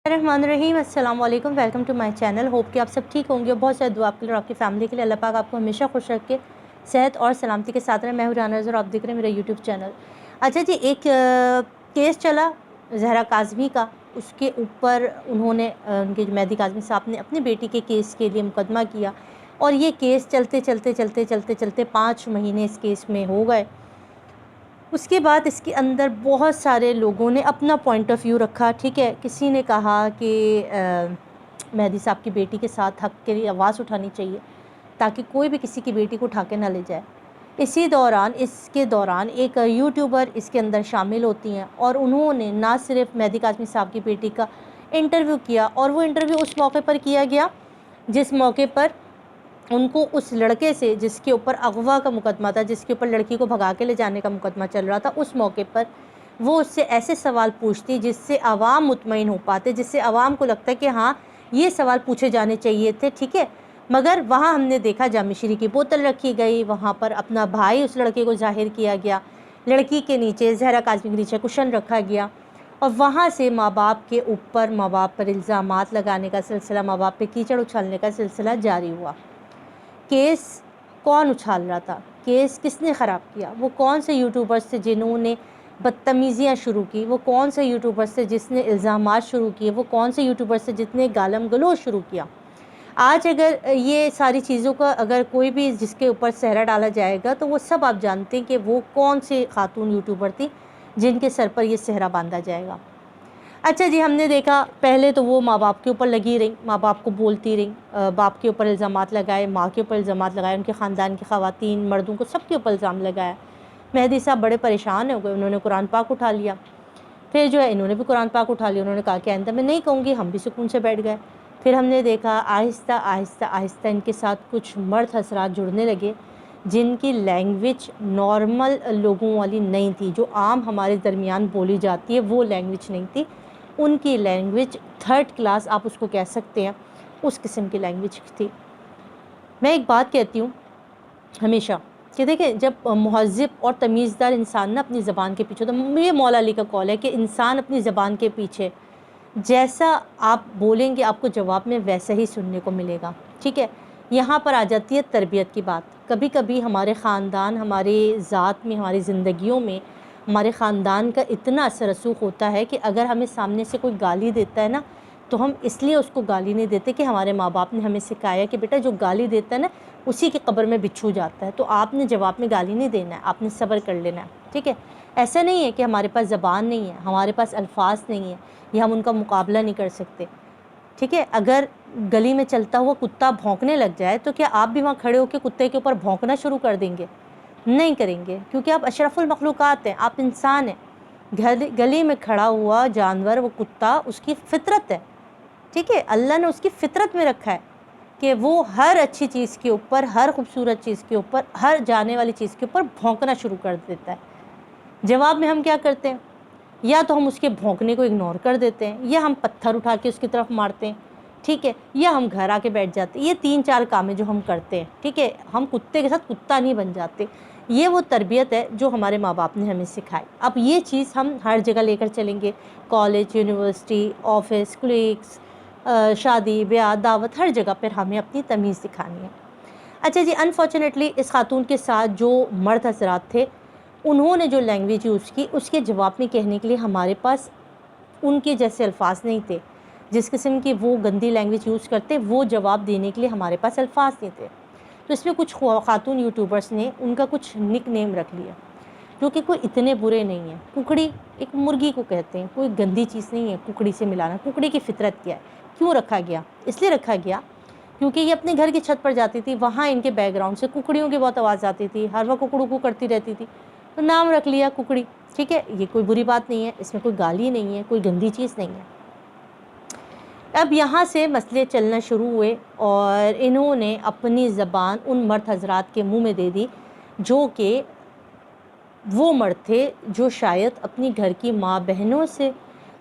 रहमानिर्रहीम। अस्सलाम वालेकुम, welcome to my channel. Hope कि आप सब ठीक होंगे और बहुत सारी दुआ आपके लिए और आपकी फ़ैमिली के लिए। अल्लाह पाक आपको हमेशा खुश रख के सेहत और सलामती के साथ रहे। मैं हूं राना और आप देख रहे हैं मेरा यूट्यूब चैनल। अच्छा जी, एक केस चला ज़हरा काज़मी का। उसके ऊपर उन्होंने उनके मेहदी काज़मी साहब ने अपनी बेटी के केस के लिए मुकदमा किया और ये केस चलते चलते चलते चलते चलते 5 महीने इस केस में हो गए। उसके बाद इसके अंदर बहुत सारे लोगों ने अपना पॉइंट ऑफ व्यू रखा। ठीक है, किसी ने कहा कि मेहदी साहब की बेटी के साथ हक़ के लिए आवाज़ उठानी चाहिए ताकि कोई भी किसी की बेटी को उठा के ना ले जाए। इसके दौरान एक यूट्यूबर इसके अंदर शामिल होती हैं और उन्होंने ना सिर्फ मेहदी काज़मी साहब की बेटी का इंटरव्यू किया, और वो इंटरव्यू उस मौके पर किया गया जिस मौके पर उनको उस लड़के से जिसके ऊपर अगवा का मुकदमा था, जिसके ऊपर लड़की को भगा के ले जाने का मुकदमा चल रहा था, उस मौके पर वो उससे ऐसे सवाल पूछती जिससे आवाम मुतमईन हो पाते, जिससे आवाम को लगता है कि हाँ ये सवाल पूछे जाने चाहिए थे। ठीक है, मगर वहाँ हमने देखा जामिश्री की बोतल रखी गई, वहाँ पर अपना भाई उस लड़के को जाहिर किया गया, लड़की के नीचे ज़हरा काज़मी के नीचे कुशन रखा गया, और वहाँ से माँ बाप के ऊपर माँ बाप पर इल्ज़ामात लगाने का सिलसिला, माँ बाप पे कीचड़ उछालने का सिलसिला जारी हुआ। केस कौन उछाल रहा था, केस किसने ख़राब किया, वो कौन से यूट्यूबर्स थे जिन्होंने बदतमीज़ियाँ शुरू की, वो कौन से यूट्यूबर्स थे जिसने इल्ज़ामात शुरू किए, वो कौन से यूट्यूबर्स थे जिसने गालम गलोच शुरू किया। आज अगर ये सारी चीज़ों का अगर कोई भी जिसके ऊपर सेहरा डाला जाएगा तो वो सब आप जानते हैं कि वो कौन से खातून यूट्यूबर थी जिनके सर पर ये सेहरा बांधा जाएगा। अच्छा जी, हमने देखा पहले तो वो माँ बाप के ऊपर लगी रही, माँ बाप को बोलती रही, बाप के ऊपर इल्ज़ामात लगाए, माँ के ऊपर इल्ज़ामात लगाए, उनके ख़ानदान की ख़वातीन मर्दों को सबके ऊपर इल्ज़ाम लगाया। मेहदी साहब बड़े परेशान हो गए, उन्होंने कुरान पाक उठा लिया। फिर जो है इन्होंने भी कुरान पाक उठा लिया, उन्होंने कहा कि आइंदा मैं नहीं कहूँगी, हम भी सुकून से बैठ गए। फिर हमने देखा आहिस्ता आहिस्ता आहिस्ता इनके साथ कुछ मर्द हज़रात जुड़ने लगे जिनकी लैंग्वेज नॉर्मल लोगों वाली नहीं थी, जो आम हमारे दरमियान बोली जाती है वो लैंग्वेज नहीं थी। उनकी लैंग्वेज थर्ड क्लास आप उसको कह सकते हैं, उस किस्म की लैंग्वेज थी। मैं एक बात कहती हूँ हमेशा कि देखें, जब मुहज़्ज़िब और तमीज़दार इंसान ना अपनी ज़बान के पीछे, तो ये मौला अली का कौल है कि इंसान अपनी ज़बान के पीछे जैसा आप बोलेंगे आपको जवाब में वैसा ही सुनने को मिलेगा। ठीक है, यहाँ पर आ जाती है तरबियत की बात। कभी कभी हमारे ख़ानदान, हमारे ज़ात में, हमारी ज़िंदगियों में हमारे ख़ानदान का इतना असर रसूख होता है कि अगर हमें सामने से कोई गाली देता है ना, तो हम इसलिए उसको गाली नहीं देते कि हमारे माँ बाप ने हमें सिखाया कि बेटा जो गाली देता है ना उसी की कब्र में बिच्छू जाता है, तो आपने जवाब में गाली नहीं देना है, आपने सब्र कर लेना है। ठीक है, ऐसा नहीं है कि हमारे पास ज़बान नहीं है, हमारे पास अल्फाज नहीं है या हम उनका मुकाबला नहीं कर सकते। ठीक है, अगर गली में चलता हुआ कुत्ता भौंकने लग जाए तो क्या आप भी वहाँ खड़े होकर कुत्ते के ऊपर भौंकना शुरू कर देंगे? नहीं करेंगे, क्योंकि आप अशरफुल मखलूक़ात हैं, आप इंसान हैं। गली में खड़ा हुआ जानवर, वो कुत्ता, उसकी फ़ितरत है। ठीक है, अल्लाह ने उसकी फ़ितरत में रखा है कि वो हर अच्छी चीज़ के ऊपर, हर खूबसूरत चीज़ के ऊपर, हर जाने वाली चीज़ के ऊपर भौंकना शुरू कर देता है। जवाब में हम क्या करते हैं? या तो हम उसके भौंकने को इग्नोर कर देते हैं, या हम पत्थर उठा के उसकी तरफ मारते हैं। ठीक है, या हम घर आके बैठ जाते हैं। ये 3-4 काम है जो हम करते हैं। ठीक है, हम कुत्ते के साथ कुत्ता नहीं बन जाते। ये वो तरबियत है जो हमारे माँ बाप ने हमें सिखाई। अब ये चीज़ हम हर जगह लेकर चलेंगे, कॉलेज, यूनिवर्सिटी, ऑफिस, कोलीग्स, शादी ब्याह, दावत, हर जगह पर हमें अपनी तमीज़ सिखानी है। अच्छा जी, अनफॉर्चुनेटली इस खातून के साथ जो मर्द हज़रात थे उन्होंने जो लैंग्वेज यूज़ की उसके जवाब में कहने के लिए हमारे पास उनके जैसे अल्फाज नहीं थे। जिस किस्म की वो गंदी लैंग्वेज यूज़ करते, वो जवाब देने के लिए हमारे पास अल्फाज नहीं थे। तो इसमें कुछ खातून यूट्यूबर्स ने उनका कुछ निक नेम रख लिया जो कि कोई इतने बुरे नहीं हैं। कुकड़ी, एक मुर्गी को कहते हैं, कोई गंदी चीज़ नहीं है कुकड़ी से मिलाना। कुकड़ी की फ़ितरत क्या है? क्यों रखा गया? इसलिए रखा गया क्योंकि ये अपने घर की छत पर जाती थी, वहाँ इनके बैकग्राउंड से कुकड़ियों की बहुत आवाज़ आती थी, हर वक्त कुकड़ू करती रहती थी, तो नाम रख लिया कुकड़ी। ठीक है, ये कोई बुरी बात नहीं है, इसमें कोई गाली नहीं है, कोई गंदी चीज़ नहीं है। अब यहाँ से मसले चलना शुरू हुए और इन्होंने अपनी ज़बान उन मर्द हज़रात के मुंह में दे दी जो कि वो मर्द थे जो शायद अपनी घर की माँ बहनों से,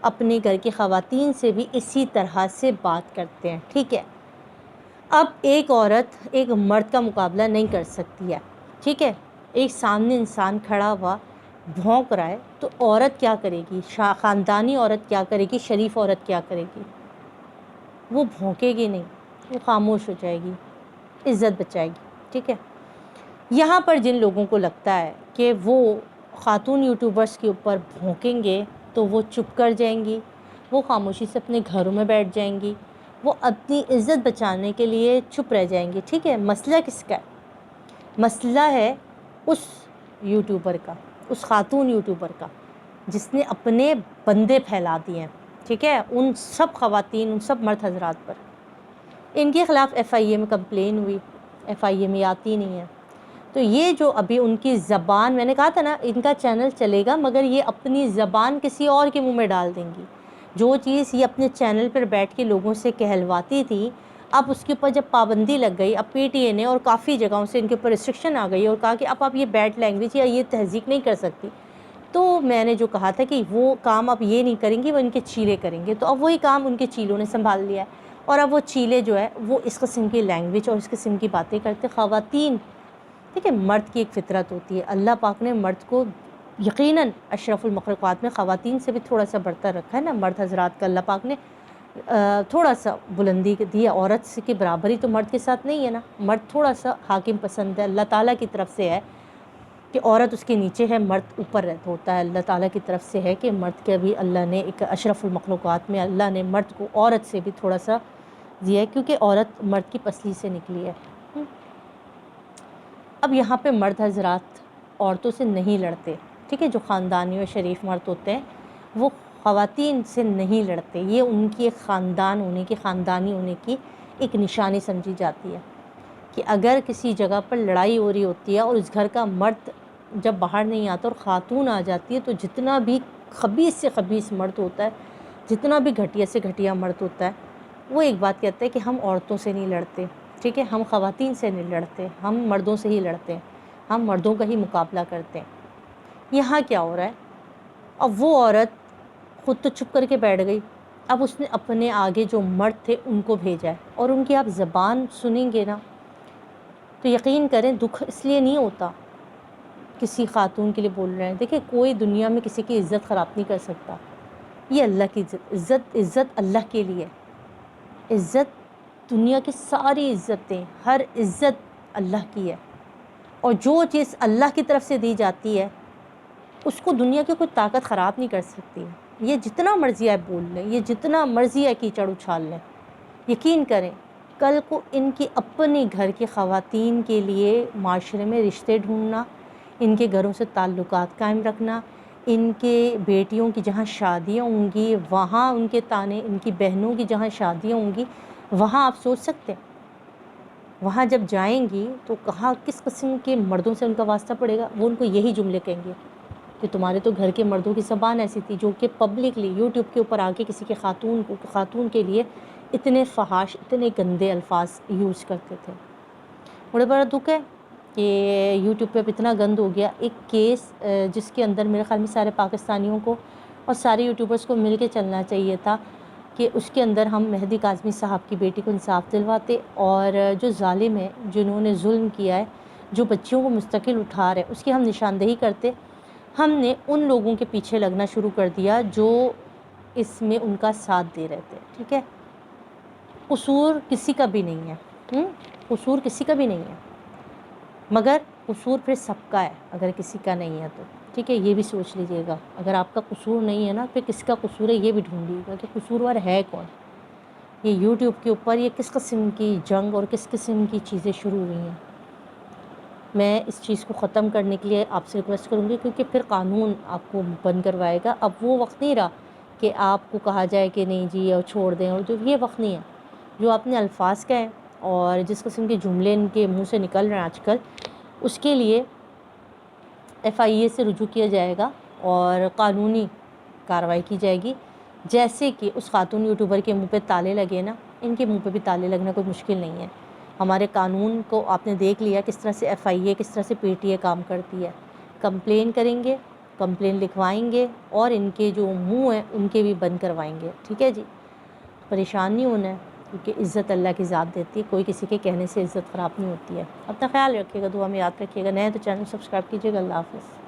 अपने घर की ख़वातीन से भी इसी तरह से बात करते हैं। ठीक है, अब एक औरत एक मर्द का मुकाबला नहीं कर सकती है। ठीक है, एक सामने इंसान खड़ा हुआ, بھونک رہا ہے تو عورت کیا کرے گی، خاندانی عورت کیا کرے گی، شریف عورت کیا کرے گی؟ وہ بھونکے گی نہیں، وہ خاموش ہو جائے گی، عزت بچائے گی، ٹھیک ہے؟ یہاں پر جن لوگوں کو لگتا ہے کہ وہ خاتون یوٹیوبرس کے اوپر بھونکیں گے تو وہ چپ کر جائیں گی، وہ خاموشی سے اپنے گھروں میں بیٹھ جائیں گی، وہ اپنی عزت بچانے کے لیے چپ رہ جائیں گی، ٹھیک ہے؟ مسئلہ کس کا ہے؟ مسئلہ ہے اس یوٹیوبر کا، اس خاتون یوٹیوبر کا جس نے اپنے بندے پھیلا دیے ہیں، ٹھیک ہے؟ ان سب خواتین، ان سب مرد حضرات پر ان کے خلاف ایف آئی اے میں کمپلین ہوئی، ایف آئی اے میں آتی نہیں ہے۔ تو یہ جو ابھی ان کی زبان، میں نے کہا تھا نا ان کا چینل چلے گا مگر یہ اپنی زبان کسی اور کے منہ میں ڈال دیں گی۔ جو چیز یہ اپنے چینل پر بیٹھ کے لوگوں سے کہلواتی تھی، اب اس کے اوپر جب پابندی لگ گئی، اب پی ٹی اے نے اور کافی جگہوں سے ان کے اوپر ریسٹرکشن آ گئی اور کہا کہ اب آپ یہ بیڈ لینگویج یا یہ تہذیب نہیں کر سکتی، تو میں نے جو کہا تھا کہ وہ کام اب یہ نہیں کریں گی، وہ ان کے چیلے کریں گے، تو اب وہی کام ان کے چیلوں نے سنبھال لیا ہے، اور اب وہ چیلے جو ہے وہ اس قسم کی لینگویج اور اس قسم کی باتیں کرتے۔ خواتین، ٹھیک ہے، مرد کی ایک فطرت ہوتی ہے، اللہ پاک نے مرد کو یقیناً اشرف المخلوقات میں خواتین سے بھی تھوڑا سا برتر رکھا ہے نا، مرد حضرات کا اللہ پاک نے تھوڑا سا بلندی دی ہے، عورت کی برابری تو مرد کے ساتھ نہیں ہے نا، مرد تھوڑا سا حاکم پسند ہے، اللہ تعالیٰ کی طرف سے ہے کہ عورت اس کے نیچے ہے، مرد اوپر ہوتا ہے، اللہ تعالیٰ کی طرف سے ہے کہ مرد کے بھی اللہ نے ایک اشرف المخلوقات میں اللہ نے مرد کو عورت سے بھی تھوڑا سا دیا ہے، کیونکہ عورت مرد کی پسلی سے نکلی ہے۔ اب یہاں پہ مرد حضرات عورتوں سے نہیں لڑتے، ٹھیک ہے؟ جو خاندانی اور شریف مرد ہوتے ہیں وہ خواتین سے نہیں لڑتے، یہ ان کی ایک خاندان ہونے کی، خاندانی ہونے کی ایک نشانی سمجھی جاتی ہے کہ اگر کسی جگہ پر لڑائی ہو رہی ہوتی ہے اور اس گھر کا مرد جب باہر نہیں آتا اور خاتون آ جاتی ہے تو جتنا بھی خبیث سے خبیث مرد ہوتا ہے، جتنا بھی گھٹیا سے گھٹیا مرد ہوتا ہے، وہ ایک بات کہتا ہے کہ ہم عورتوں سے نہیں لڑتے، ٹھیک ہے؟ ہم خواتین سے نہیں لڑتے، ہم مردوں سے ہی لڑتے ہیں، ہم مردوں کا ہی مقابلہ کرتے ہیں۔ یہاں کیا ہو رہا ہے؟ اب وہ عورت خود تو چپ کر کے بیٹھ گئی، اب اس نے اپنے آگے جو مرد تھے ان کو بھیجا ہے، اور ان کی آپ زبان سنیں گے نا تو یقین کریں دکھ اس لیے نہیں ہوتا کسی خاتون کے لیے بول رہے ہیں، دیکھیں کوئی دنیا میں کسی کی عزت خراب نہیں کر سکتا، یہ اللہ کی عزت اللہ کے لیے، عزت دنیا کی ساری عزتیں، ہر عزت اللہ کی ہے، اور جو چیز اللہ کی طرف سے دی جاتی ہے اس کو دنیا کی کوئی طاقت خراب نہیں کر سکتی۔ یہ جتنا مرضی ہے بول لیں، یہ جتنا مرضی ہے کیچڑ اچھال لیں، یقین کریں کل کو ان کی اپنی گھر کی خواتین کے لیے معاشرے میں رشتے ڈھونڈنا، ان کے گھروں سے تعلقات قائم رکھنا، ان کے بیٹیوں کی جہاں شادیاں ہوں گی وہاں ان کے تانے، ان کی بہنوں کی جہاں شادیاں ہوں گی وہاں آپ سوچ سکتے ہیں وہاں جب جائیں گی تو کہاں کس قسم کے مردوں سے ان کا واسطہ پڑے گا؟ وہ ان کو یہی جملے کہیں گے کہ تمہارے تو گھر کے مردوں کی زبان ایسی تھی جو کہ پبلکلی یوٹیوب کے اوپر آ کے کسی کے خاتون کے لیے اتنے فحاش، اتنے گندے الفاظ یوز کرتے تھے۔ بڑے بڑا دکھ ہے کہ یوٹیوب پہ اب اتنا گند ہو گیا۔ ایک کیس جس کے اندر میرے خیال میں سارے پاکستانیوں کو اور سارے یوٹیوبرز کو مل کے چلنا چاہیے تھا کہ اس کے اندر ہم مہدی کاظمی صاحب کی بیٹی کو انصاف دلواتے، اور جو ظالم ہے جنہوں نے ظلم کیا ہے، جو بچیوں کو مستقل اٹھا رہے اس کی ہم نشاندہی کرتے۔ ہم نے ان لوگوں کے پیچھے لگنا شروع کر دیا جو اس میں ان کا ساتھ دے رہے تھے، ٹھیک ہے؟ قصور کسی کا بھی نہیں ہے، قصور کسی کا بھی نہیں ہے، مگر قصور پھر سب کا ہے اگر کسی کا نہیں ہے تو، ٹھیک ہے؟ یہ بھی سوچ لیجئے گا، اگر آپ کا قصور نہیں ہے نا پھر کس کا قصور ہے یہ بھی ڈھونڈیے گا کہ قصوروار ہے کون۔ یہ یوٹیوب کے اوپر یہ کس قسم کی جنگ اور کس قسم کی چیزیں شروع ہوئی ہیں، میں اس چیز کو ختم کرنے کے لیے آپ سے ریکویسٹ کروں گی، کیونکہ پھر قانون آپ کو بند کروائے گا۔ اب وہ وقت نہیں رہا کہ آپ کو کہا جائے کہ نہیں جی اور چھوڑ دیں، اور جو یہ وقت نہیں ہے جو آپ نے الفاظ کہیں اور جس قسم کے جملے ان کے منہ سے نکل رہے ہیں آج کل، اس کے لیے ایف آئی اے سے رجوع کیا جائے گا اور قانونی کارروائی کی جائے گی، جیسے کہ اس خاتون یوٹیوبر کے منہ پہ تالے لگے نا، ان کے منہ پہ بھی تالے لگنا کوئی مشکل نہیں ہے۔ ہمارے قانون کو آپ نے دیکھ لیا کس طرح سے ایف آئی اے، کس طرح سے پی ٹی اے کام کرتی ہے، کمپلین کریں گے، کمپلین لکھوائیں گے اور ان کے جو منہ ہیں ان کے بھی بند کروائیں گے، ٹھیک ہے جی؟ پریشان نہیں ہونا ہے، کیونکہ عزت اللہ کی ذات دیتی ہے، کوئی کسی کے کہنے سے عزت خراب نہیں ہوتی ہے۔ اپنا خیال رکھیے گا، دعا میں یاد رکھیے گا، نئے تو چینل سبسکرائب کیجیے گا۔ اللہ حافظ۔